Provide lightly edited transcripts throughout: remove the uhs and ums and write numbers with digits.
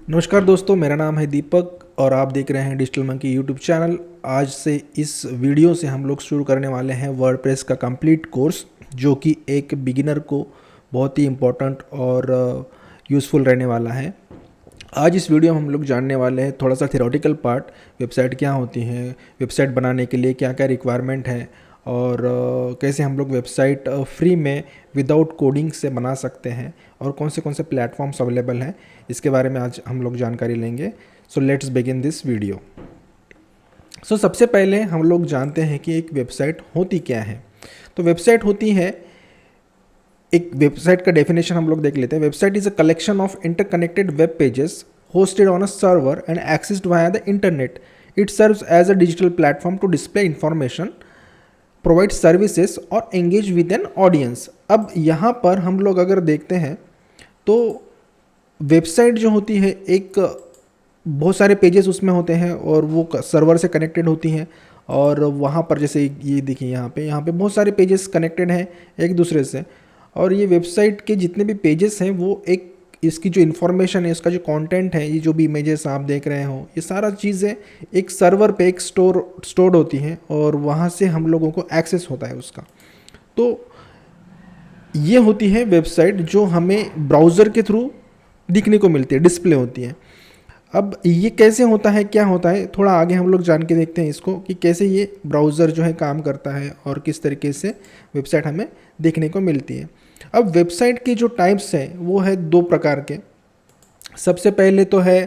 नमस्कार दोस्तों, मेरा नाम है दीपक और आप देख रहे हैं डिजिटल मंकी यूट्यूब चैनल। आज से इस वीडियो से हम लोग शुरू करने वाले हैं वर्डप्रेस का कंप्लीट कोर्स, जो कि एक बिगिनर को बहुत ही इम्पोर्टेंट और यूज़फुल रहने वाला है। आज इस वीडियो में हम लोग जानने वाले हैं थोड़ा सा थ्योरेटिकल पार्ट, वेबसाइट क्या होती हैं, वेबसाइट बनाने के लिए क्या क्या रिक्वायरमेंट है और कैसे हम लोग वेबसाइट फ्री में विदाउट कोडिंग से बना सकते हैं और कौन से प्लेटफॉर्म्स अवेलेबल हैं, इसके बारे में आज हम लोग जानकारी लेंगे। So let's begin this video. सबसे पहले हम लोग जानते हैं कि एक वेबसाइट होती क्या है। तो वेबसाइट होती है, एक वेबसाइट का डेफिनेशन हम लोग देख लेते हैं। Website is a collection of interconnected web pages hosted on a server and accessed via the internet. It serves as a digital platform to display information, provide services और engage with an audience. अब यहाँ पर हम लोग अगर देखते हैं तो वेबसाइट जो होती है, एक बहुत सारे पेजेस उसमें होते हैं और वो सर्वर से कनेक्टेड होती हैं। और वहाँ पर जैसे ये देखिए, यहाँ पे बहुत सारे पेजेस कनेक्टेड हैं एक दूसरे से। और ये वेबसाइट के जितने भी पेजेस हैं वो एक इसकी जो इन्फॉर्मेशन है, इसका जो कंटेंट है, ये जो भी इमेजेस आप देख रहे हो, ये सारा चीज़ें एक सर्वर पे एक स्टोर्ड होती हैं और वहाँ से हम लोगों को एक्सेस होता है उसका। तो ये होती है वेबसाइट जो हमें ब्राउज़र के थ्रू दिखने को मिलती है, डिस्प्ले होती है। अब ये कैसे होता है, क्या होता है, थोड़ा आगे हम लोग जान के देखते हैं इसको कि कैसे ये ब्राउज़र जो है काम करता है और किस तरीके से वेबसाइट हमें देखने को मिलती है। अब वेबसाइट के जो टाइप्स हैं वो है दो प्रकार के। सबसे पहले तो है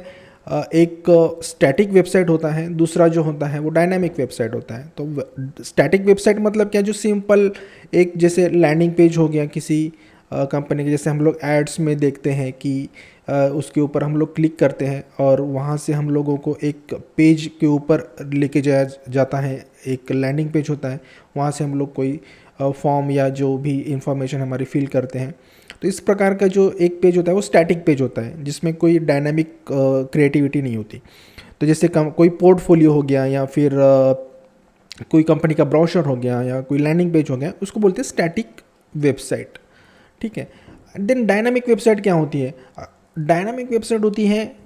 एक स्टैटिक वेबसाइट होता है, दूसरा जो होता है वो डायनामिक वेबसाइट होता है। तो स्टैटिक वेबसाइट मतलब क्या, जो सिंपल एक जैसे लैंडिंग पेज हो गया किसी कंपनी के, जैसे हम लोग एड्स में देखते हैं कि उसके ऊपर हम लोग क्लिक करते हैं और वहाँ से हम लोगों को एक पेज के ऊपर लेके जाया जाता है, एक लैंडिंग पेज होता है, वहाँ से हम लोग कोई फॉर्म या जो भी इंफॉर्मेशन हमारी फिल करते हैं। तो इस प्रकार का जो एक पेज होता है वो स्टैटिक पेज होता है, जिसमें कोई डायनामिक क्रिएटिविटी नहीं होती। तो जैसे कोई पोर्टफोलियो हो गया या फिर कोई कंपनी का ब्रोशर हो गया या कोई लैंडिंग पेज हो गया, उसको बोलते हैं स्टैटिक वेबसाइट। ठीक है। देन डायनामिक वेबसाइट क्या होती है? डायनामिक वेबसाइट होती है,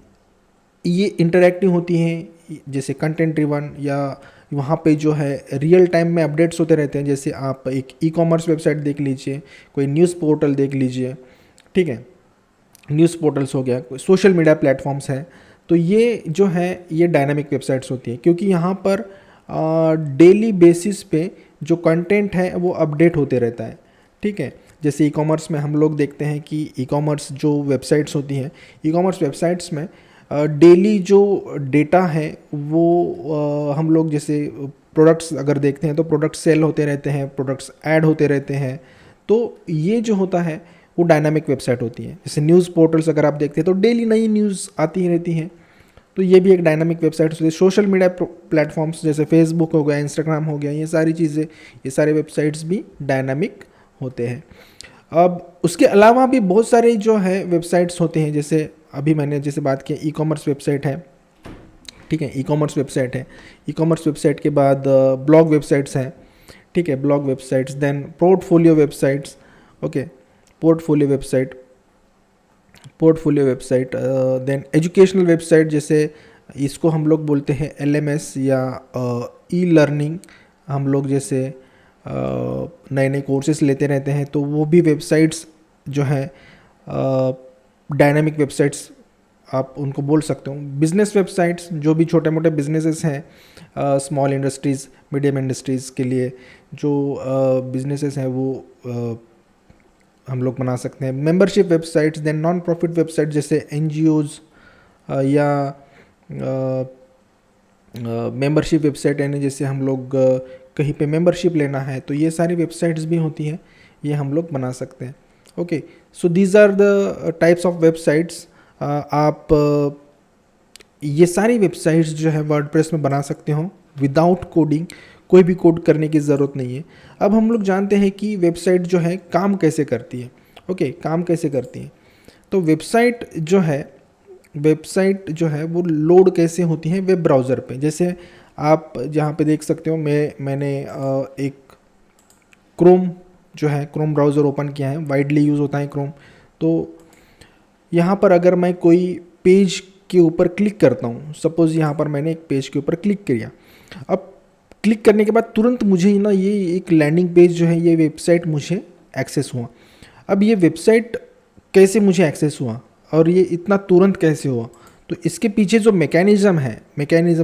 ये इंटरैक्टिव होती हैं, जैसे कंटेंट ड्रिवन, या वहाँ पे जो है रियल टाइम में अपडेट्स होते रहते हैं। जैसे आप एक ई कॉमर्स वेबसाइट देख लीजिए, कोई न्यूज़ पोर्टल देख लीजिए, ठीक है, न्यूज़ पोर्टल्स हो गया, कोई सोशल मीडिया प्लेटफॉर्म्स हैं। तो ये जो है ये डायनामिक वेबसाइट्स होती हैं, क्योंकि यहाँ पर डेली बेसिस पे जो कंटेंट है वो अपडेट होते रहता है। ठीक है। जैसे ई कॉमर्स में हम लोग देखते हैं कि ई कॉमर्स जो वेबसाइट्स होती हैं, ई कॉमर्स वेबसाइट्स में डेली जो डेटा है वो हम लोग जैसे प्रोडक्ट्स अगर देखते हैं तो प्रोडक्ट्स सेल होते रहते हैं, प्रोडक्ट्स ऐड होते रहते हैं। तो ये जो होता है वो डायनामिक वेबसाइट होती है। जैसे न्यूज़ पोर्टल्स अगर आप देखते हैं तो डेली नई न्यूज़ आती ही रहती हैं, तो ये भी एक डायनामिक वेबसाइट होती है। सोशल मीडिया प्लेटफॉर्म्स जैसे फेसबुक हो गया, इंस्टाग्राम हो गया, ये सारी चीज़ें, ये सारे वेबसाइट्स भी डायनामिक होते हैं। अब उसके अलावा भी बहुत सारे जो है वेबसाइट्स होते हैं, जैसे अभी मैंने जैसे बात की ई कॉमर्स वेबसाइट है, ठीक है, ई कॉमर्स वेबसाइट है। ई कॉमर्स वेबसाइट के बाद ब्लॉग वेबसाइट्स हैं, ठीक है, blog websites. Then portfolio websites, okay, portfolio website, then educational website, जैसे इसको हम लोग बोलते हैं एलएमएस या ई लर्निंग। हम लोग जैसे नए नए कोर्सेज लेते रहते हैं, तो वो भी वेबसाइट्स जो हैं डायनामिक वेबसाइट्स आप उनको बोल सकते हो। बिजनेस वेबसाइट्स, जो भी छोटे मोटे बिजनेसेस हैं, स्मॉल इंडस्ट्रीज़, मीडियम इंडस्ट्रीज़ के लिए जो बिजनेसेस हैं वो हम लोग बना सकते हैं। Membership websites, then non profit website जैसे एनजीओज़ या मेंबरशिप वेबसाइट, यानी जैसे हम लोग कहीं पे मेंबरशिप लेना है तो ये सारी वेबसाइट्स भी होती हैं, ये हम लोग बना सकते हैं। Okay, so these are the types of websites. आप ये सारी वेबसाइट्स जो है वर्डप्रेस में बना सकते हो विदाउट कोडिंग, कोई भी कोड करने की ज़रूरत नहीं है। अब हम लोग जानते हैं कि वेबसाइट जो है काम कैसे करती है। ओके, काम कैसे करती है? तो वेबसाइट जो है वो लोड कैसे होती है वेब ब्राउज़र पे। जैसे आप जहाँ पे देख सकते हो, मैंने एक क्रोम जो है, क्रोम ब्राउज़र ओपन किया है, वाइडली यूज़ होता है क्रोम। तो यहाँ पर अगर मैं कोई पेज के ऊपर क्लिक करता हूँ, सपोज़ यहाँ पर मैंने एक पेज के ऊपर क्लिक किया, अब क्लिक करने के बाद तुरंत मुझे ना ये एक लैंडिंग पेज जो है, ये वेबसाइट मुझे एक्सेस हुआ। अब ये वेबसाइट कैसे मुझे एक्सेस हुआ और ये इतना तुरंत कैसे हुआ, तो इसके पीछे जो मैकेनिज़्म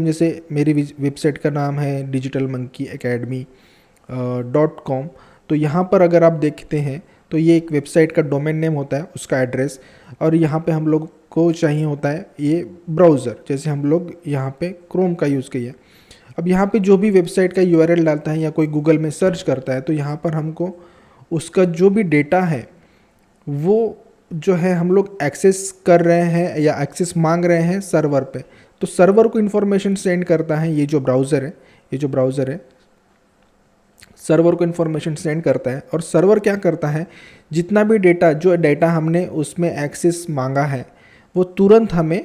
जैसे मेरी वेबसाइट का नाम है digitalmonkeyacademy.com। तो यहाँ पर अगर आप देखते हैं तो ये एक वेबसाइट का डोमेन नेम होता है, उसका एड्रेस, और यहाँ पे हम लोग को चाहिए होता है ये ब्राउज़र, जैसे हम लोग यहाँ पे क्रोम का यूज़ किया। अब यहाँ पे जो भी वेबसाइट का यूआरएल डालता है या कोई गूगल में सर्च करता है, तो यहाँ पर हमको उसका जो भी डेटा है वो जो है हम लोग एक्सेस कर रहे हैं या एक्सेस मांग रहे हैं सर्वर पे, तो सर्वर को इन्फॉर्मेशन सेंड करता है ये जो ब्राउज़र है, सर्वर को इन्फॉर्मेशन सेंड करता है। और सर्वर क्या करता है, जितना भी डेटा हमने उसमें एक्सेस मांगा है वो तुरंत हमें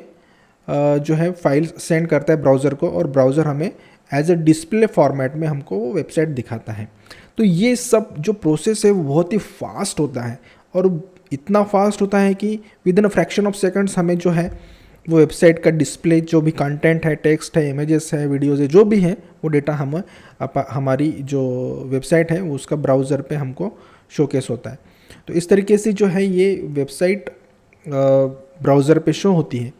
जो है फाइल सेंड करता है ब्राउज़र को, और ब्राउज़र हमें एज अ डिस्प्ले फॉर्मेट में हमको वो वेबसाइट दिखाता है। तो ये सब जो प्रोसेस है वो बहुत ही फास्ट होता है, और इतना फास्ट होता है कि with in a fraction of seconds हमें जो है वो वेबसाइट का डिस्प्ले, जो भी कंटेंट है, टेक्स्ट है, इमेजेस है, वीडियोज़ है, जो भी है, वो डेटा हमारी जो वेबसाइट है वो उसका ब्राउज़र पे हमको शोकेस होता है। तो इस तरीके से जो है ये वेबसाइट ब्राउज़र पे शो होती है।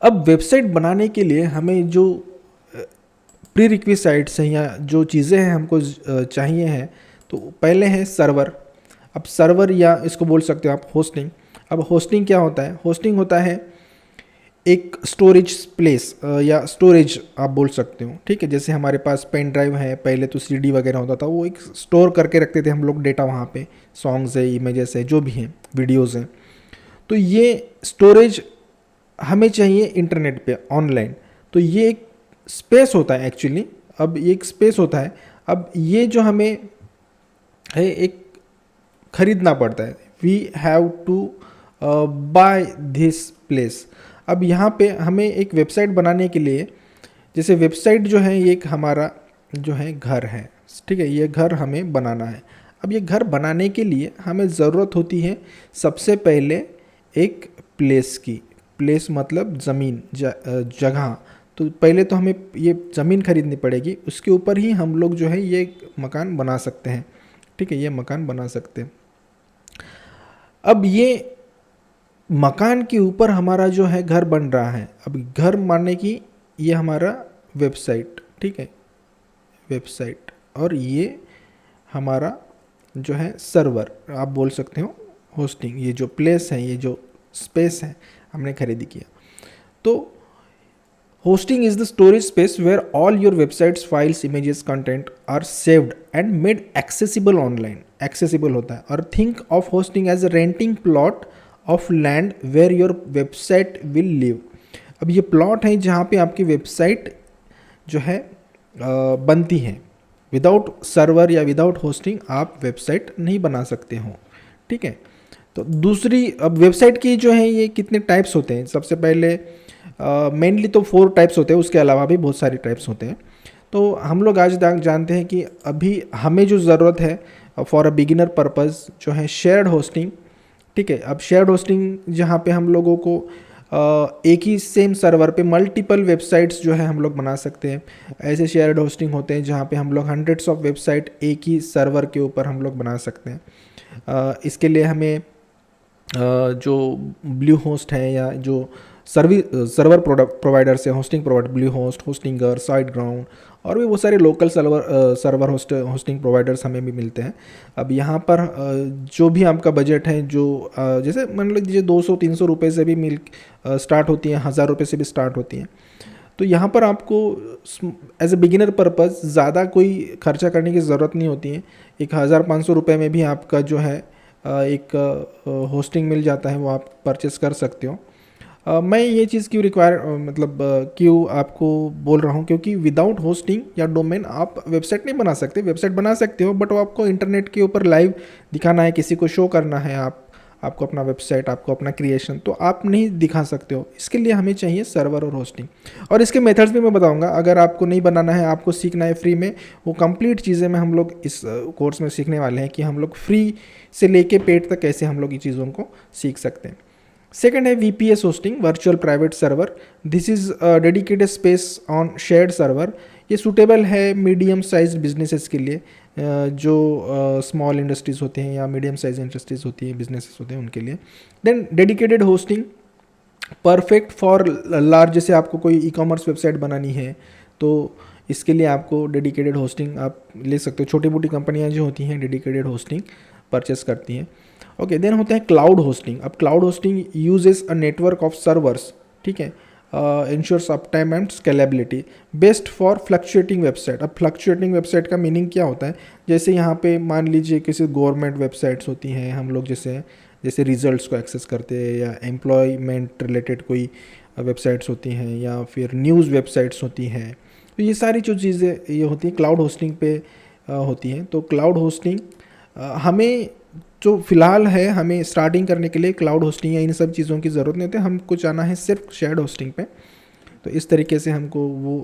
अब वेबसाइट बनाने के लिए हमें जो प्री रिक्विसाइट्स हैं या जो चीज़ें हैं हमको चाहिए हैं, तो पहले है सर्वर। अब सर्वर या इसको बोल सकते हो आप होस्टिंग। अब होस्टिंग क्या होता है, होस्टिंग होता है एक स्टोरेज प्लेस या स्टोरेज आप बोल सकते हो, ठीक है। जैसे हमारे पास पेन ड्राइव है, पहले तो सीडी वगैरह होता था, वो एक स्टोर करके रखते थे हम लोग डेटा वहाँ पे, सॉन्ग्स है, इमेजेस है, जो भी हैं, वीडियोज़ हैं। तो ये स्टोरेज हमें चाहिए इंटरनेट पे ऑनलाइन, तो ये एक स्पेस होता है एक्चुअली। अब ये एक स्पेस होता है, अब ये जो हमें है एक खरीदना पड़ता है, we have to buy this place. अब यहाँ पे हमें एक वेबसाइट बनाने के लिए, जैसे वेबसाइट जो है ये एक हमारा जो है घर है, ठीक है, ये घर हमें बनाना है। अब ये घर बनाने के लिए हमें ज़रूरत होती है सबसे पहले एक प्लेस की, प्लेस मतलब ज़मीन, जगह। तो पहले तो हमें ये ज़मीन खरीदनी पड़ेगी, उसके ऊपर ही हम लोग जो है ये मकान बना सकते हैं, ठीक है, ये मकान बना सकते हैं। अब ये मकान के ऊपर हमारा जो है घर बन रहा है, अब घर मानने की ये हमारा वेबसाइट, ठीक है, वेबसाइट, और ये हमारा जो है सर्वर आप बोल सकते हो, होस्टिंग। ये जो प्लेस है, ये जो स्पेस है हमने खरीदी किया। तो hosting is the storage space where all your websites, files, images, content are saved and made accessible online. Accessible होता है। और think of hosting as a renting plot of land where your website will live. अब ये plot है जहाँ पे आपकी website जो है बनती है। विदाउट सर्वर या विदाउट होस्टिंग आप वेबसाइट नहीं बना सकते हो, ठीक है। तो दूसरी, अब वेबसाइट की जो है ये कितने टाइप्स होते हैं, सबसे पहले मेनली तो 4 टाइप्स होते हैं, उसके अलावा भी बहुत सारे टाइप्स होते हैं। तो हम लोग आज जानते हैं कि अभी हमें जो ज़रूरत है फॉर अ बिगिनर पर्पज़ जो है शेयर्ड होस्टिंग, ठीक है। अब शेयर्ड होस्टिंग जहाँ पे हम लोगों को एक ही सेम सर्वर पे मल्टीपल वेबसाइट्स जो है हम लोग बना सकते हैं। ऐसे शेयर्ड होस्टिंग होते हैं जहाँ पे हम लोग हंड्रेड्स ऑफ वेबसाइट एक ही सर्वर के ऊपर हम लोग बना सकते हैं। इसके लिए हमें जो ब्लू होस्ट है या जो सर्वर प्रोवाइडर्स है, hosting provider, blue host, Hostinger, site ground, और भी बहुत सारे लोकल सर्वर होस्टिंग प्रोवाइडर्स हमें भी मिलते हैं। अब यहाँ पर जो भी आपका बजट है, जो जैसे मान लीजिए 200-300 रुपये से भी स्टार्ट होती हैं, 1000 रुपये से भी स्टार्ट होती हैं। तो यहाँ पर आपको एज ए बिगिनर पर्पज़ ज़्यादा कोई खर्चा करने की ज़रूरत नहीं होती है। 1500 रुपये में भी आपका जो है एक होस्टिंग मिल जाता है, वो आप परचेस कर सकते हो। मैं ये चीज़ क्यों आपको बोल रहा हूँ, क्योंकि विदाउट होस्टिंग या डोमेन आप वेबसाइट नहीं बना सकते। वेबसाइट बना सकते हो, बट वो आपको इंटरनेट के ऊपर लाइव दिखाना है, किसी को शो करना है, आपको अपना वेबसाइट, आपको अपना क्रिएशन, तो आप नहीं दिखा सकते हो। इसके लिए हमें चाहिए सर्वर और होस्टिंग। और इसके मेथड्स भी मैं बताऊंगा, अगर आपको नहीं बनाना है, आपको सीखना है फ्री में, वो कंप्लीट चीज़ें में हम लोग इस कोर्स में सीखने वाले हैं कि हम लोग फ्री से लेके पेड तक कैसे हम लोग ये चीज़ों को सीख सकते हैं। सेकंड है VPS hosting, virtual private server. This is dedicated space on shared server. ये सूटेबल है मीडियम साइज बिजनेसेस के लिए, जो स्मॉल इंडस्ट्रीज़ होते हैं या मीडियम साइज इंडस्ट्रीज़ होती हैं, बिजनेसेस होते हैं उनके लिए। Then dedicated hosting, perfect for large, जैसे आपको कोई ई-कॉमर्स वेबसाइट बनानी है तो इसके लिए आपको डेडिकेटेड होस्टिंग आप ले सकते हो। छोटी मोटी कंपनियां जो होती हैं डेडिकेटेड होस्टिंग परचेस करती हैं। ओके, देन होता है क्लाउड होस्टिंग। अब cloud hosting uses a network of servers, ठीक है, ensures uptime and scalability, best for fluctuating website. अब फ्लक्चुएटिंग वेबसाइट का मीनिंग क्या होता है, जैसे यहाँ पे मान लीजिए किसी गवर्नमेंट वेबसाइट्स होती हैं, हम लोग जैसे जैसे रिजल्ट्स को एक्सेस करते हैं, या एम्प्लॉयमेंट रिलेटेड कोई वेबसाइट्स होती हैं, या फिर न्यूज़ वेबसाइट्स होती हैं। तो ये सारी जो चीज़ें ये होती हैं क्लाउड होस्टिंग पे होती हैं। तो क्लाउड होस्टिंग हमें जो फ़िलहाल है, हमें स्टार्टिंग करने के लिए क्लाउड होस्टिंग या इन सब चीज़ों की ज़रूरत नहीं होती, हमको जाना है सिर्फ शेयर्ड होस्टिंग पे। तो इस तरीके से हमको वो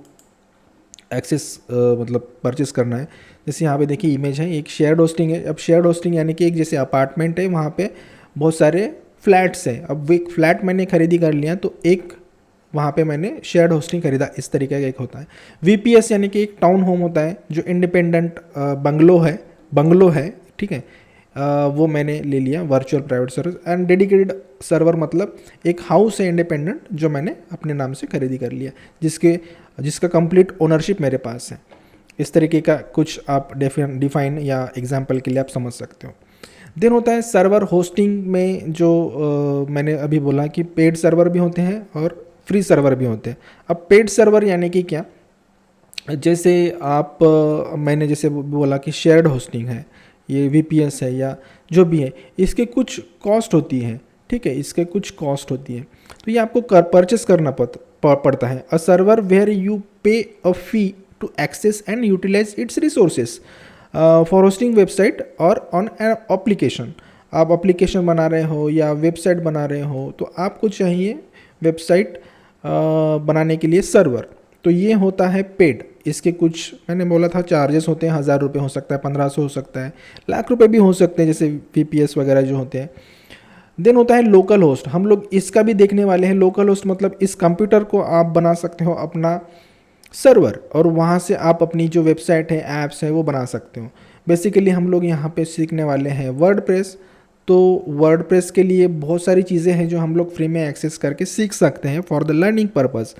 एक्सेस मतलब परचेस करना है। जैसे यहाँ पे देखिए इमेज है, एक शेयर्ड होस्टिंग है। अब शेयर्ड होस्टिंग यानी कि एक जैसे अपार्टमेंट है, वहाँ पे बहुत सारे फ्लैट्स हैं। अब एक फ्लैट मैंने खरीदी कर लिया तो एक वहाँ पे मैंने शेयर्ड होस्टिंग खरीदा, इस तरीके का एक होता है। VPS यानी कि एक टाउन होम होता है, जो इंडिपेंडेंट बंगलो है, ठीक है, वो मैंने ले लिया, virtual private server. And dedicated server मतलब एक हाउस है इंडिपेंडेंट, जो मैंने अपने नाम से खरीदी कर लिया, जिसका कंप्लीट ओनरशिप मेरे पास है। इस तरीके का कुछ आप डिफाइन या एग्जाम्पल के लिए आप समझ सकते हो। देन होता है सर्वर होस्टिंग में, जो मैंने अभी बोला कि पेड सर्वर भी होते हैं और फ्री सर्वर भी होते हैं। अब पेड सर्वर यानी कि क्या, जैसे आप मैंने जैसे बोला कि शेयर्ड होस्टिंग है, ये VPS है या जो भी है, इसके कुछ कॉस्ट होती है, ठीक है, इसके कुछ कॉस्ट होती है। तो ये आपको परचेस करना पड़ता है। A server where you pay a fee to access and utilize its resources for hosting website और ऑन एन एप्लीकेशन। आप एप्लीकेशन बना रहे हो या वेबसाइट बना रहे हो तो आपको चाहिए वेबसाइट बनाने के लिए सर्वर, तो ये होता है पेड। इसके कुछ मैंने बोला था चार्जेस होते हैं, 1000 रुपये हो सकता है, 1500 हो सकता है, लाख रुपए भी हो सकते हैं, जैसे VPS वगैरह जो होते हैं। देन होता है लोकल होस्ट, हम लोग इसका भी देखने वाले हैं। लोकल होस्ट मतलब इस कंप्यूटर को आप बना सकते हो अपना सर्वर, और वहाँ से आप अपनी जो वेबसाइट है, ऐप्स है, वो बना सकते हो। बेसिकली हम लोग यहाँ पे सीखने वाले हैं वर्डप्रेस। तो वर्डप्रेस के लिए बहुत सारी चीज़ें हैं जो हम लोग फ्री में एक्सेस करके सीख सकते हैं for the learning purpose.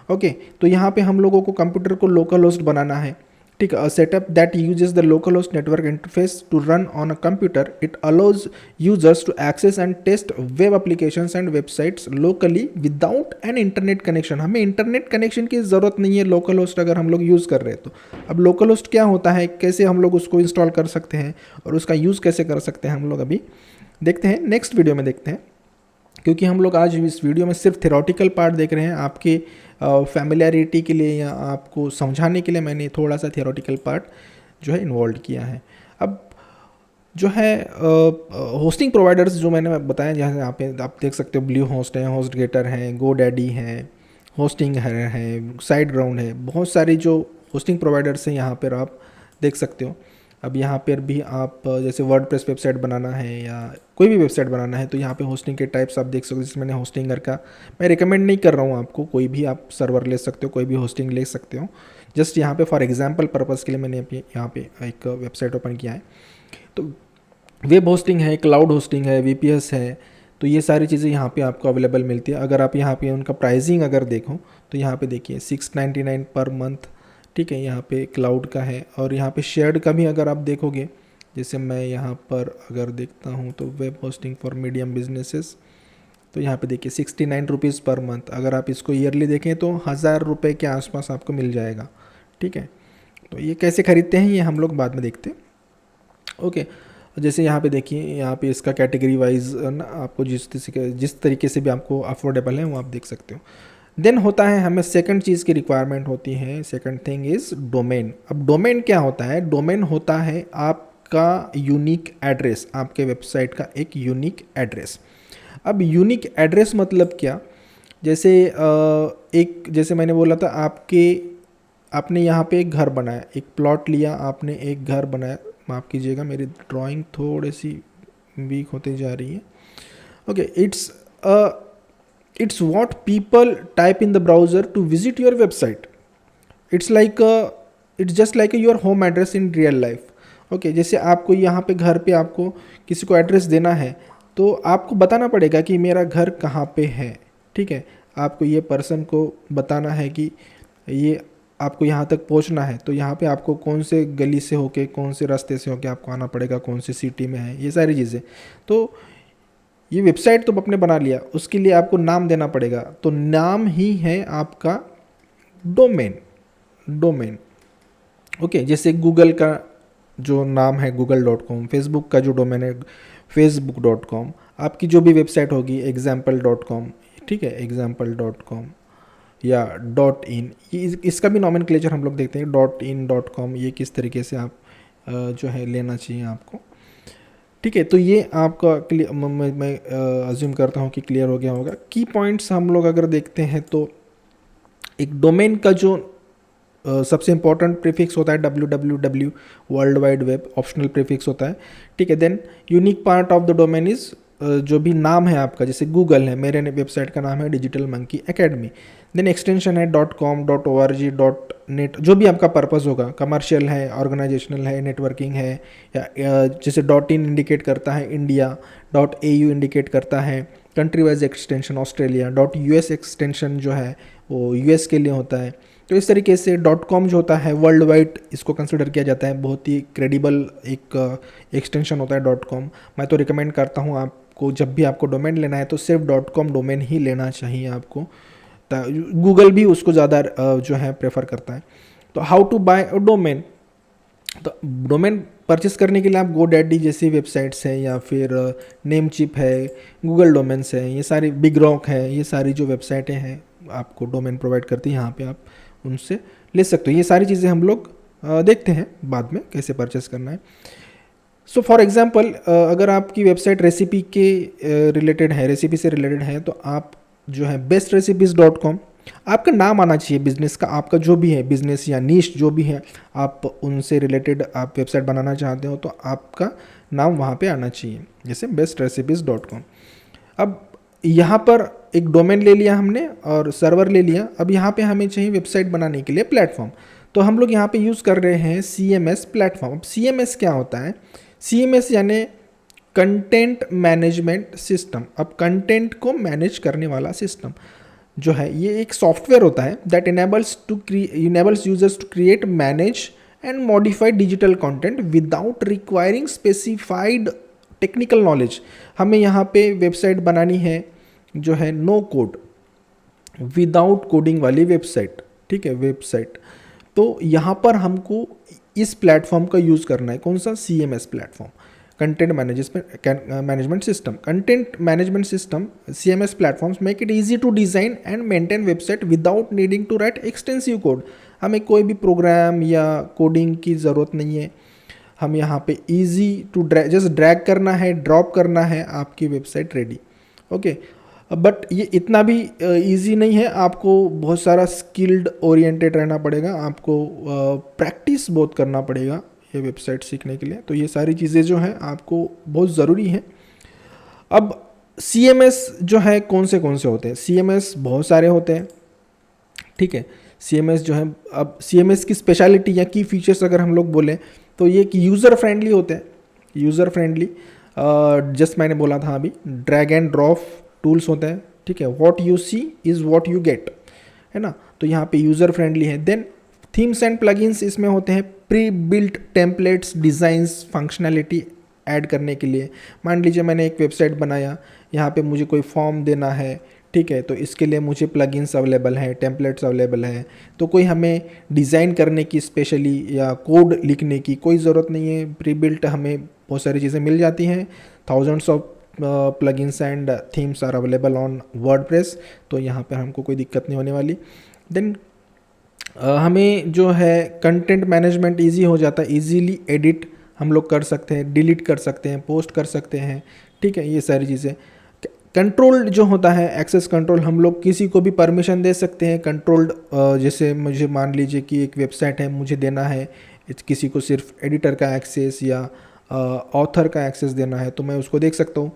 Okay, तो यहाँ पे हम लोगों को कंप्यूटर को लोकल होस्ट बनाना है, ठीक है। Setup that uses the localhost network interface to run on a computer, it allows users to access and test web applications and websites locally without an internet connection. हमें internet connection की ज़रूरत नहीं है local host अगर हम लोग use कर रहे हैं तो। अब लोकल होस्ट क्या होता है, कैसे हम लोग उसको इंस्टॉल कर सकते हैं और उसका यूज़ कैसे कर सकते हैं, हम लोग अभी देखते हैं, नेक्स्ट वीडियो में देखते हैं। क्योंकि हम लोग आज इस वीडियो में सिर्फ थ्योरेटिकल पार्ट देख रहे हैं, आपके फैमिलियरिटी के लिए या आपको समझाने के लिए मैंने थोड़ा सा थ्योरेटिकल पार्ट जो है इन्वॉल्व किया है। अब जो है होस्टिंग प्रोवाइडर्स जो मैंने बताया, जैसे यहाँ पे आप देख सकते हो, ब्लू होस्ट है, होस्टगेटर है, GoDaddy है, होस्टिंग है, साइटग्राउंड है, बहुत सारी जो होस्टिंग प्रोवाइडर्स हैं यहाँ पर आप देख सकते हो। अब यहाँ पर भी आप जैसे वर्डप्रेस वेबसाइट बनाना है या कोई भी वेबसाइट बनाना है तो यहाँ पे होस्टिंग के टाइप्स आप देख सकते हो। जैसे मैंने होस्टिंगर का, मैं रिकमेंड नहीं कर रहा हूँ आपको, कोई भी आप सर्वर ले सकते हो, कोई भी होस्टिंग ले सकते हो। जस्ट यहाँ पे फॉर एग्जांपल पर्पज़ के लिए मैंने यहाँ पे एक वेबसाइट ओपन किया है। तो वेब होस्टिंग है, क्लाउड होस्टिंग है, VPS है, तो ये सारी चीज़ें यहाँ पे आपको अवेलेबल मिलती है। अगर आप यहाँ पे उनका प्राइसिंग अगर देखो तो यहाँ पे देखिए 699 पर मंथ, ठीक है, यहाँ पे क्लाउड का है। और यहाँ पे शेयर्ड का भी अगर आप देखोगे, जैसे मैं यहाँ पर अगर देखता हूँ तो web hosting for medium businesses, तो यहाँ पे देखिए 69 रुपीज़ पर मंथ। अगर आप इसको ईयरली देखें तो 1000 रुपये के आसपास आपको मिल जाएगा, ठीक है। तो ये कैसे खरीदते हैं ये हम लोग बाद में देखते हैं। ओके, जैसे यहाँ पे देखिए, यहाँ पे इसका कैटेगरी वाइज ना आपको जिस तरीके से भी आपको अफोर्डेबल है वो आप देख सकते हो। देन होता है हमें सेकंड चीज़ की रिक्वायरमेंट होती है, सेकंड थिंग इज़ डोमेन। अब डोमेन क्या होता है, डोमेन होता है आपका यूनिक एड्रेस, आपके वेबसाइट का एक यूनिक एड्रेस। अब यूनिक एड्रेस मतलब क्या, जैसे जैसे मैंने बोला था, आपने यहाँ पे एक घर बनाया, एक प्लॉट लिया, आपने एक घर बनाया। माफ़ कीजिएगा मेरी ड्राइंग थोड़ी सी वीक होती जा रही है। Okay, it's a It's what people type in the browser to visit your website. It's like it's just like your home address in real life। Okay, जैसे आपको यहाँ पे घर पे आपको किसी को एड्रेस देना है तो आपको बताना पड़ेगा कि मेरा घर कहाँ पे है। ठीक है, आपको ये पर्सन को बताना है कि ये आपको यहाँ तक पहुँचना है, तो यहाँ पे आपको कौन से गली से होके कौन से रास्ते से होके आपको आना पड़ेगा, कौन सी सिटी में है, ये सारी चीज़ें। तो ये वेबसाइट तो आपने बना लिया, उसके लिए आपको नाम देना पड़ेगा। तो नाम ही है आपका डोमेन। डोमेन ओके, जैसे गूगल का जो नाम है google.com, फेसबुक का जो डोमेन है facebook.com, आपकी जो भी वेबसाइट होगी example.com, ठीक है, example.com या .in, ये इसका भी नॉमेनक्लेचर हम लोग देखते हैं .in .com, ये किस तरीके से आप जो है लेना चाहिए आपको। ठीक है, तो ये आपका क्लियर, मैं अज्यूम करता हूँ कि क्लियर हो गया होगा। की पॉइंट्स हम लोग अगर देखते हैं तो एक डोमेन का जो सबसे इंपॉर्टेंट प्रीफिक्स होता है www, world wide web, optional prefix होता है। ठीक है, then unique part of the domain is जो भी नाम है आपका, जैसे गूगल है, मेरे वेबसाइट का नाम है Digital Monkey Academy. Then extension है .com, .org, .net, जो भी आपका पर्पस होगा, कमर्शियल है, ऑर्गेनाइजेशनल है, नेटवर्किंग है, या जैसे .in इंडिकेट करता है इंडिया, .au इंडिकेट करता है country wise extension Australia, .us extension जो है वो यूएस के लिए होता है। तो इस तरीके से .com जो होता है वर्ल्ड वाइड इसको कंसिडर किया जाता है, बहुत ही क्रेडिबल एक एक्सटेंशन होता है .com। मैं तो रिकमेंड करता हूँ आपको, जब भी आपको डोमेन लेना है तो सिर्फ .com डोमेन ही लेना चाहिए आपको। गूगल भी उसको ज़्यादा जो है प्रेफर करता है। तो how to buy a domain, तो डोमेन परचेस करने के लिए आप GoDaddy जैसी वेबसाइट्स हैं, या फिर नेमचिप है, गूगल डोमेन्स है, ये सारी, बिग रॉक है, ये सारी जो वेबसाइटें हैं आपको डोमेन प्रोवाइड करती हैं, यहाँ पे आप उनसे ले सकते हो। ये सारी चीज़ें हम लोग देखते हैं बाद में कैसे परचेस करना है। सो फॉर एग्जांपल, अगर आपकी वेबसाइट रेसिपी के रिलेटेड है, रेसिपी से रिलेटेड है, तो आप जो है bestrecipes.com, आपका नाम आना चाहिए बिजनेस का, आपका जो भी है बिजनेस या नीश जो भी है, आप उनसे रिलेटेड आप वेबसाइट बनाना चाहते हो तो आपका नाम वहाँ पे आना चाहिए, जैसे bestrecipes.com। अब यहाँ पर एक डोमेन ले लिया हमने और सर्वर ले लिया। अब यहाँ पे हमें चाहिए वेबसाइट बनाने के लिए प्लेटफॉर्म, तो हम लोग यहाँ पे यूज़ कर रहे हैं CMS प्लेटफॉर्म। अब CMS क्या होता है? CMS यानी कंटेंट मैनेजमेंट सिस्टम। अब कंटेंट को मैनेज करने वाला सिस्टम जो है, ये एक सॉफ्टवेयर होता है that enables users to create, manage and modify digital content without requiring specified technical knowledge. हमें यहाँ पे वेबसाइट बनानी है जो है नो कोड, विदाउट कोडिंग वाली वेबसाइट। ठीक है, वेबसाइट, तो यहाँ पर हमको इस प्लेटफॉर्म का यूज़ करना है। कौन सा? CMS platform, content management system. Content management system CMS platforms make it easy to design and maintain website without needing to write extensive code. हमें कोई भी प्रोग्राम या कोडिंग की ज़रूरत नहीं है। हम यहाँ पे ईजी टू जस्ट ड्रैग करना है, ड्रॉप करना है, आपकी वेबसाइट रेडी। ओके, बट ये इतना भी इजी नहीं है, आपको बहुत सारा स्किल्ड ओरिएंटेड रहना पड़ेगा, आपको प्रैक्टिस बहुत करना पड़ेगा ये वेबसाइट सीखने के लिए। तो ये सारी चीज़ें जो हैं आपको बहुत ज़रूरी हैं। अब CMS जो है कौन से होते हैं? CMS बहुत सारे होते हैं। ठीक है, CMS जो है, अब CMS की स्पेशलिटी या की फीचर्स अगर हम लोग बोलें तो ये कि यूज़र फ्रेंडली होते हैं। यूज़र फ्रेंडली, जस्ट मैंने बोला था अभी, ड्रैग एंड ड्रॉप टूल्स होते हैं। ठीक है, what you see is what you get, है ना, तो यहाँ पे यूज़र फ्रेंडली है। देन थीम्स एंड प्लगइन्स इसमें होते हैं, prebuilt templates, designs, functionality add करने के लिए। मान लीजिए मैंने एक वेबसाइट बनाया, यहाँ पे मुझे कोई फॉर्म देना है, ठीक है, तो इसके लिए मुझे प्लगइन्स अवेलेबल हैं, टेम्पलेट्स अवेलेबल हैं। तो कोई हमें डिज़ाइन करने की स्पेशली या कोड लिखने की कोई ज़रूरत नहीं है, प्री बिल्ट हमें बहुत सारी चीज़ें मिल जाती हैं। Thousands of plugins and themes are available on WordPress, तो यहाँ पर हमको कोई दिक्कत नहीं होने वाली। देन हमें जो है कंटेंट मैनेजमेंट इजी हो जाता है, इजीली एडिट हम लोग कर सकते हैं, डिलीट कर सकते हैं, पोस्ट कर सकते हैं। ठीक है, ये सारी चीज़ें। कंट्रोल्ड जो होता है, एक्सेस कंट्रोल, हम लोग किसी को भी परमिशन दे सकते हैं कंट्रोल्ड। जैसे मुझे मान लीजिए कि एक वेबसाइट है, मुझे देना है किसी को सिर्फ एडिटर का एक्सेस या ऑथर का एक्सेस देना है, तो मैं उसको देख सकता हूँ।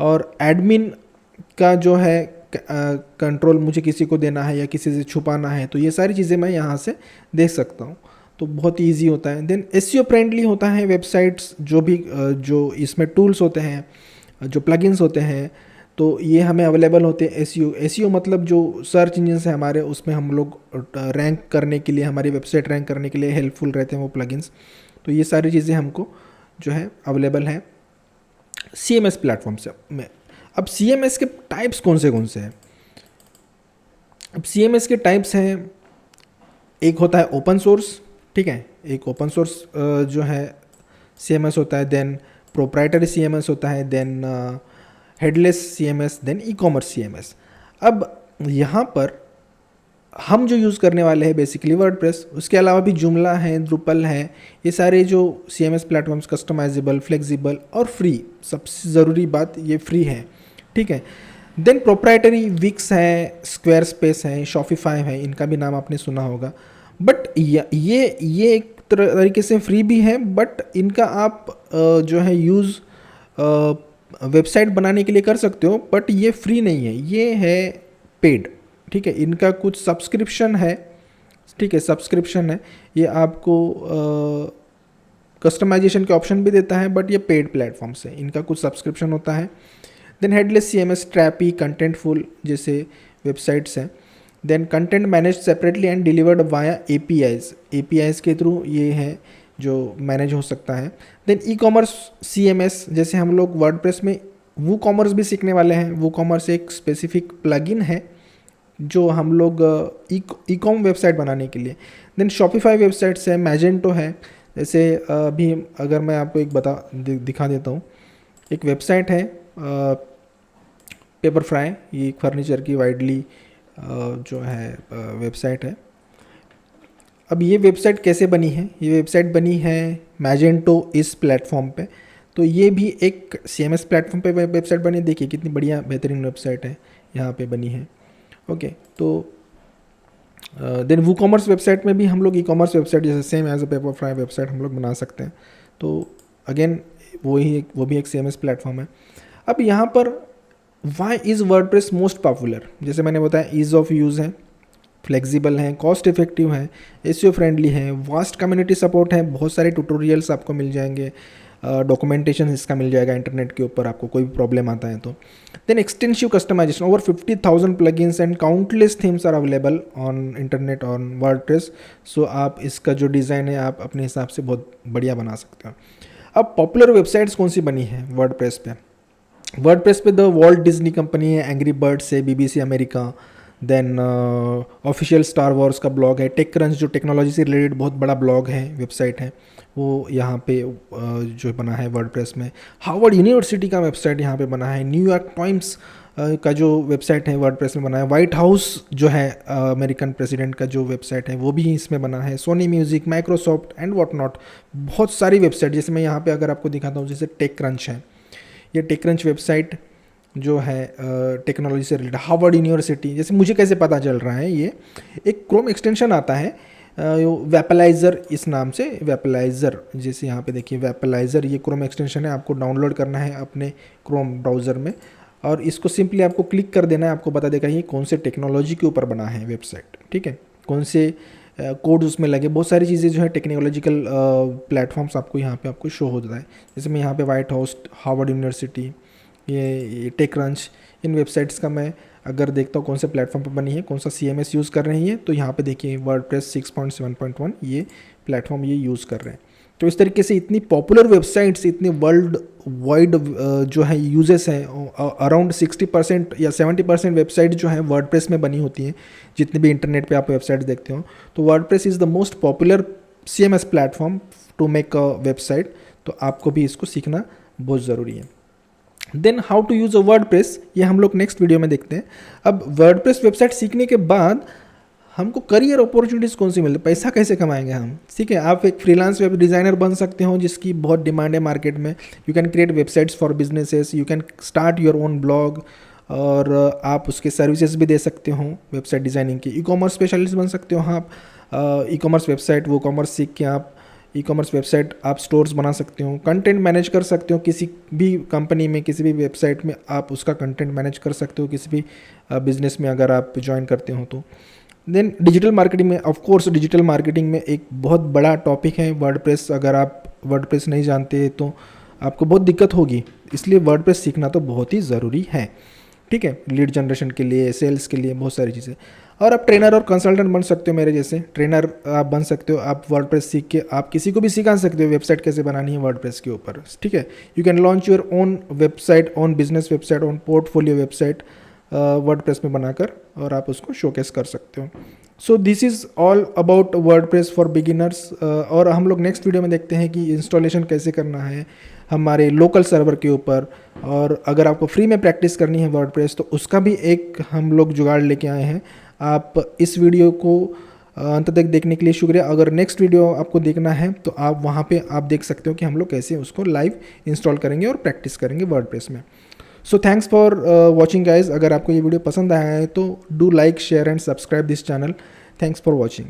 और एडमिन का जो है कंट्रोल मुझे किसी को देना है या किसी से छुपाना है, तो ये सारी चीज़ें मैं यहाँ से देख सकता हूँ। तो बहुत ईजी होता है। देन एसईओ फ्रेंडली होता है वेबसाइट्स, जो इसमें टूल्स होते हैं, जो प्लगइन्स होते हैं, तो ये हमें अवेलेबल होते हैं। एसईओ मतलब जो सर्च इंजन है हमारे, उसमें हम लोग रैंक करने के लिए, हमारी वेबसाइट रैंक करने के लिए हेल्पफुल रहते हैं वो प्लगइन्स। तो ये सारी चीज़ें हमको जो है अवेलेबल है CMS प्लेटफॉर्म से में। अब CMS के टाइप्स कौन से हैं? अब CMS के टाइप्स हैं, एक होता है ओपन सोर्स, ठीक है, एक ओपन सोर्स जो है CMS होता है। देन प्रोप्राइटरी CMS होता है, then headless CMS, then ecommerce CMS। अब यहाँ पर हम जो यूज़ करने वाले हैं बेसिकली वर्डप्रेस, उसके अलावा भी जुमला है, द्रुपल है, ये सारे जो CMS प्लेटफॉर्म्स कस्टमाइजेबल, फ्लेक्सिबल और फ्री, सबसे ज़रूरी बात ये फ्री है, ठीक है। देन प्रोप्राइटरी विक्स है, स्क्वायर स्पेस है, शॉपिफाई है, इनका भी नाम आपने सुना होगा। बट ये एक तरीके से फ्री भी है, बट इनका आप जो है यूज़ वेबसाइट बनाने के लिए कर सकते हो, बट ये फ्री नहीं है, ये है पेड, ठीक है। इनका कुछ सब्सक्रिप्शन है, ठीक है, सब्सक्रिप्शन है, ये आपको कस्टमाइजेशन के ऑप्शन भी देता है, बट ये पेड प्लेटफॉर्म्स है, इनका कुछ सब्सक्रिप्शन होता है। Then headless CMS, Strapi, Contentful जैसे वेबसाइट्स हैं। Then content manage separately and delivered via APIs के थ्रू ये है जो मैनेज हो सकता है। देन ई-कॉमर्स CMS, जैसे हम लोग वर्डप्रेस में वूकॉमर्स भी सीखने वाले हैं। वूकॉमर्स एक स्पेसिफिक प्लगइन है जो हम लोग ई-कॉम वेबसाइट बनाने के लिए। देन शॉपिफाई वेबसाइट्स है, मैजेंटो है। जैसे अभी अगर मैं आपको एक दिखा देता हूँ, एक वेबसाइट है पेपरफ्राई, ये एक फर्नीचर की वाइडली जो है वेबसाइट है। अब ये वेबसाइट कैसे बनी है? ये वेबसाइट बनी है मैजेंटो इस प्लेटफॉर्म पे। तो ये भी एक CMS प्लेटफॉर्म पे वेबसाइट बनी, देखिए कितनी बढ़िया बेहतरीन वेबसाइट है यहाँ पे बनी है। ओके, तो देन वूकॉमर्स वेबसाइट में भी हम लोग ई-कॉमर्स वेबसाइट जैसे same as a Pepperfry website हम लोग बना सकते हैं। तो अगेन वो भी एक CMS प्लेटफॉर्म है। अब यहाँ पर why is WordPress most popular? जैसे मैंने बताया, ईज़ ऑफ यूज़ है, फ्लेक्सिबल है, कॉस्ट इफेक्टिव है, एसईओ फ्रेंडली है, वास्ट कम्युनिटी सपोर्ट है, बहुत सारे ट्यूटोरियल्स आपको मिल जाएंगे, डॉक्यूमेंटेशन इसका मिल जाएगा इंटरनेट के ऊपर, आपको कोई भी प्रॉब्लम आता है तो। Then extensive customization, over 50,000 plugins and countless themes are available on internet on WordPress. So आप इसका जो डिज़ाइन है आप अपने हिसाब से बहुत बढ़िया बना सकते हो। अब पॉपुलर वेबसाइट्स कौन सी बनी है वर्डप्रेस पे? वर्डप्रेस पे द वॉल्ट डिज्नी कंपनी है, एंग्री बर्ड्स है, BBC America, then official Star Wars का ब्लॉग है, टेक क्रंच जो टेक्नोलॉजी से रिलेटेड बहुत बड़ा ब्लॉग है, वेबसाइट है, वो यहाँ पे जो बना है वर्डप्रेस में। हार्वर्ड यूनिवर्सिटी का वेबसाइट यहाँ पे बना है, न्यूयॉर्क टाइम्स का जो वेबसाइट है वर्डप्रेस में बना है, वाइट हाउस जो है अमेरिकन प्रेसिडेंट का जो वेबसाइट है वो भी इसमें बना है, Sony Music, Microsoft and what not, बहुत सारी वेबसाइट। जैसे मैं यहाँ पे अगर आपको दिखाता हूँ, जैसे टेक क्रंच है, ये टेक क्रंच वेबसाइट जो है टेक्नोलॉजी से रिलेटेड। हार्वर्ड यूनिवर्सिटी, जैसे मुझे कैसे पता चल रहा है, ये एक क्रोम एक्सटेंशन आता है वेपलाइज़र, इस नाम से वेपलाइज़र, जैसे यहाँ पे देखिए वेपलाइज़र, ये क्रोम एक्सटेंशन है, आपको डाउनलोड करना है अपने क्रोम ब्राउज़र में और इसको सिंपली आपको क्लिक कर देना है, आपको बता देगा ये कौन से टेक्नोलॉजी के ऊपर बना है वेबसाइट, ठीक है, कौन से कोड उसमें लगे, बहुत सारी चीज़ें जो है टेक्नोलॉजिकल प्लेटफॉर्म्स आपको यहाँ पे आपको शो होता है। जैसे मैं यहाँ पे वाइट हाउस, हार्वर्ड यूनिवर्सिटी, ये टेक क्रंच, इन वेबसाइट्स का मैं अगर देखता हूँ कौन से प्लेटफॉर्म पर बनी है, कौन सा CMS यूज़ कर रही है, तो यहाँ पे देखिए वर्डप्रेस 6.7.1 ये प्लेटफॉर्म ये यूज़ कर रहे हैं। तो इस तरीके से इतनी पॉपुलर वेबसाइट्स, इतने वर्ल्ड वाइड जो है यूजेस हैं, अराउंड 60% या 70% वेबसाइट जो है वर्डप्रेस में बनी होती हैं। जितने भी इंटरनेट पे आप वेबसाइट देखते हो, तो WordPress is the most popular CMS platform to make a website. तो आपको भी इसको सीखना बहुत ज़रूरी है। Then how to use a WordPress, ये हम लोग नेक्स्ट वीडियो में देखते हैं। अब वर्डप्रेस वेबसाइट सीखने के बाद हमको करियर अपॉर्चुनिटीज़ कौन सी मिलती है, पैसा कैसे कमाएंगे हम, ठीक है। आप एक फ्रीलांस वेब डिज़ाइनर बन सकते हो जिसकी बहुत डिमांड है मार्केट में। You can create websites for businesses, you can start your own blog, और आप उसके सर्विसेज भी दे सकते हो वेबसाइट डिज़ाइनिंग की। ई-कॉमर्स स्पेशलिस्ट बन सकते हो आप, ई-कॉमर्स वेबसाइट वो कॉमर्स सीख के आप ई कॉमर्स वेबसाइट आप स्टोर्स बना सकते हो, कंटेंट मैनेज कर सकते हो, किसी भी कंपनी में किसी भी वेबसाइट में आप उसका कंटेंट मैनेज कर सकते हो, किसी भी बिजनेस में अगर आप ज्वाइन करते हो तो। देन डिजिटल मार्केटिंग में, ऑफ कोर्स डिजिटल मार्केटिंग में एक बहुत बड़ा टॉपिक है वर्डप्रेस। अगर आप वर्डप्रेस नहीं जानते तो आपको बहुत दिक्कत होगी, इसलिए वर्डप्रेस सीखना तो बहुत ही ज़रूरी है, ठीक है, लीड जनरेशन के लिए, सेल्स के लिए, बहुत सारी चीज़ें। और आप ट्रेनर और कंसल्टेंट बन सकते हो, मेरे जैसे ट्रेनर आप बन सकते हो। आप वर्डप्रेस सीख के आप किसी को भी सिखा सकते हो वेबसाइट कैसे बनानी है वर्डप्रेस के ऊपर, ठीक है। You can launch your own website, own business website, own portfolio website WordPress में बनाकर, और आप उसको शोकेस कर सकते हो। So this is all about WordPress for beginners. और हम लोग नेक्स्ट वीडियो में देखते हैं कि इंस्टॉलेशन कैसे करना है हमारे लोकल सर्वर के ऊपर। और अगर आपको फ्री में प्रैक्टिस करनी है वर्डप्रेस तो उसका भी एक हम लोग जुगाड़ लेके आए हैं। आप इस वीडियो को अंत तक देखने के लिए शुक्रिया। अगर नेक्स्ट वीडियो आपको देखना है तो आप वहाँ पे आप देख सकते हो कि हम लोग कैसे उसको लाइव इंस्टॉल करेंगे और प्रैक्टिस करेंगे वर्डप्रेस में। So thanks for watching guys. अगर आपको ये वीडियो पसंद आया है तो do like, share and subscribe this channel. Thanks for watching.